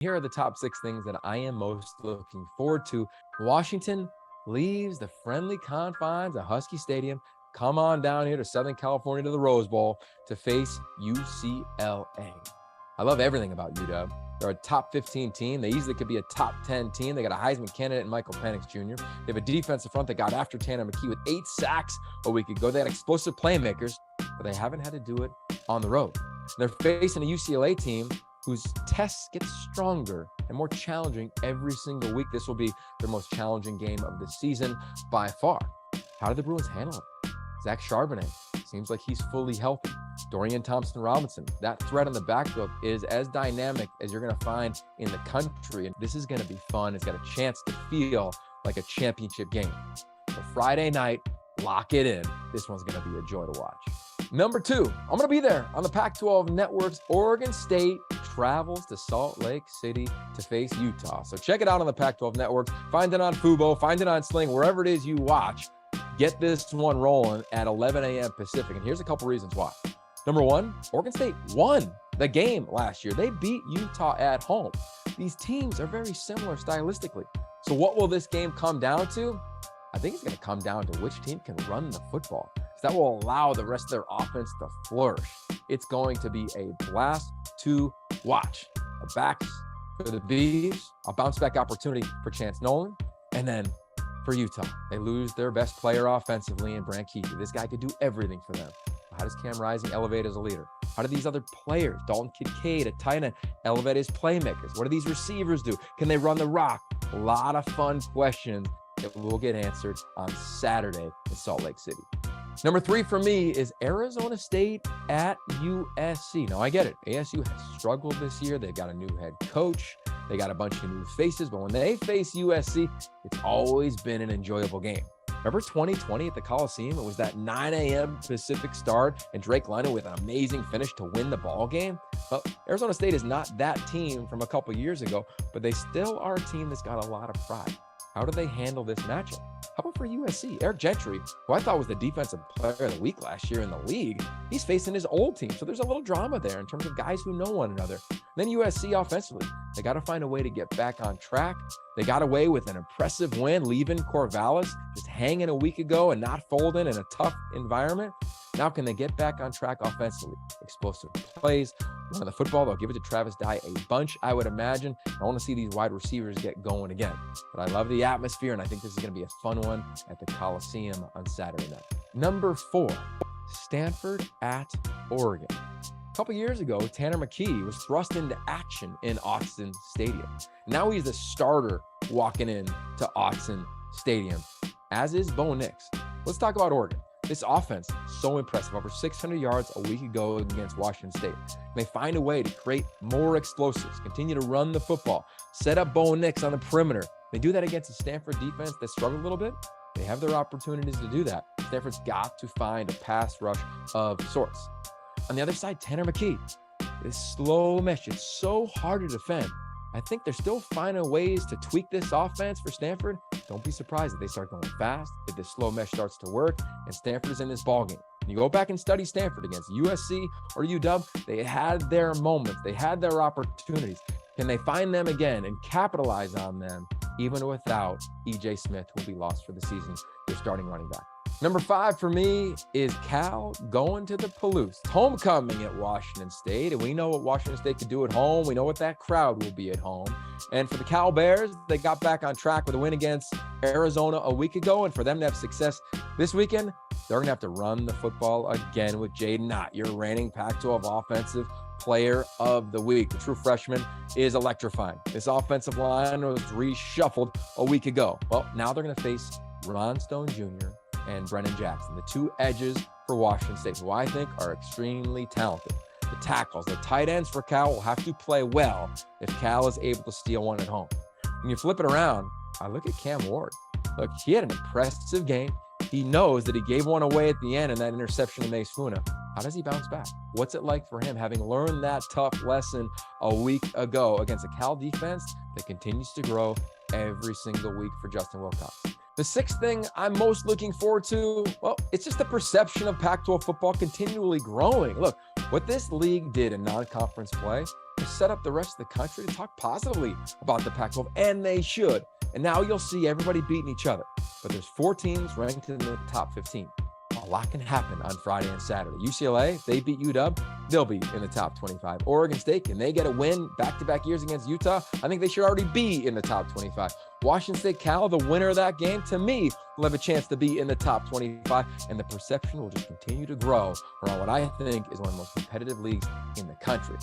Here are the top 6 things that I am most looking forward to. Washington leaves the friendly confines of Husky Stadium. Come on down here to Southern California to the Rose Bowl to face UCLA. I love everything about UW. They're a top 15 team. They easily could be a top 10 team. They got a Heisman candidate in Michael Penix Jr. They have a defensive front that got after Tanner McKee with 8 sacks a week ago. They had explosive playmakers, but they haven't had to do it on the road. They're facing a UCLA team whose tests get stronger and more challenging every single week. This will be their most challenging game of the season by far. How do the Bruins handle it? Zach Charbonnet seems like he's fully healthy. Dorian Thompson-Robinson, that threat on the backfield is as dynamic as you're going to find in the country. And this is going to be fun. It's got a chance to feel like a championship game. So Friday night, lock it in. This one's going to be a joy to watch. Number 2, I'm going to be there on the Pac-12 Networks. Oregon State travels to Salt Lake City to face Utah. So check it out on the Pac-12 Networks. Find it on Fubo, find it on Sling, wherever it is you watch. Get this one rolling at 11 a.m. Pacific. And here's a couple reasons why. Number 1, Oregon State won the game last year. They beat Utah at home. These teams are very similar stylistically. So what will this game come down to? I think it's going to come down to which team can run the football. So that will allow the rest of their offense to flourish. It's going to be a blast to watch. A backs for the Bees, a bounce back opportunity for Chance Nolan, and then for Utah, they lose their best player offensively in Brant Kuithe. This guy could do everything for them. How does Cam Rising elevate as a leader? How do these other players, Dalton Kincaid at tight end, elevate as playmakers? What do these receivers do? Can they run the rock? A lot of fun questions that will get answered on Saturday in Salt Lake City. Number 3 for me is Arizona State at USC. Now, I get it. ASU has struggled this year. They've got a new head coach. They got a bunch of new faces. But when they face USC, it's always been an enjoyable game. Remember 2020 at the Coliseum? It was that 9 a.m. Pacific start and Drake London with an amazing finish to win the ball game. Well, Arizona State is not that team from a couple years ago, but they still are a team that's got a lot of pride. How do they handle this matchup? How about for USC? Eric Gentry, who I thought was the defensive player of the week last year in the league, he's facing his old team. So there's a little drama there in terms of guys who know one another. And then USC offensively, they got to find a way to get back on track. They got away with an impressive win, leaving Corvallis just hanging a week ago and not folding in a tough environment. Now can they get back on track offensively? Explosive plays, run the football. They'll give it to Travis Dye a bunch, I would imagine. I want to see these wide receivers get going again. But I love the atmosphere, and I think this is going to be a fun one at the Coliseum on Saturday night. Number 4, Stanford at Oregon. A couple years ago, Tanner McKee was thrust into action in Autzen Stadium. Now he's the starter walking in to Autzen Stadium, as is Bo Nix. Let's talk about Oregon. This offense, so impressive. Over 600 yards a week ago against Washington State. They find a way to create more explosives, continue to run the football, set up Bo Nix on the perimeter. They do that against a Stanford defense that struggled a little bit. They have their opportunities to do that. Stanford's got to find a pass rush of sorts. On the other side, Tanner McKee. This slow mesh, it's so hard to defend. I think they're still finding ways to tweak this offense for Stanford. Don't be surprised if they start going fast, if this slow mesh starts to work, and Stanford is in this ballgame. You go back and study Stanford against USC or UW, they had their moments, they had their opportunities. Can they find them again and capitalize on them, even without E.J. Smith, who will be lost for the season, their starting running back? Number 5 for me is Cal going to the Palouse. Homecoming at Washington State, and we know what Washington State could do at home. We know what that crowd will be at home. And for the Cal Bears, they got back on track with a win against Arizona a week ago. And for them to have success this weekend, they're going to have to run the football again with Jaden Knott, your reigning Pac-12 offensive player of the week. The true freshman is electrifying. This offensive line was reshuffled a week ago. Well, now they're going to face Ron Stone Jr. and Brennan Jackson, the 2 edges for Washington State, who I think are extremely talented. The tackles, the tight ends for Cal will have to play well if Cal is able to steal one at home. When you flip it around, I look at Cam Ward. Look, he had an impressive game. He knows that he gave one away at the end in that interception to Mace Funa. How does he bounce back? What's it like for him, having learned that tough lesson a week ago against a Cal defense that continues to grow every single week for Justin Wilcox? The 6th thing I'm most looking forward to, well, it's just the perception of Pac-12 football continually growing. Look, what this league did in non-conference play is set up the rest of the country to talk positively about the Pac-12, and they should. And now you'll see everybody beating each other. But there's 4 teams ranked in the top 15. A lot can happen on Friday and Saturday. UCLA, if they beat UW, they'll be in the top 25. Oregon State, can they get a win back-to-back years against Utah? I think they should already be in the top 25. Washington State, Cal, the winner of that game, to me, will have a chance to be in the top 25, and the perception will just continue to grow around what I think is one of the most competitive leagues in the country.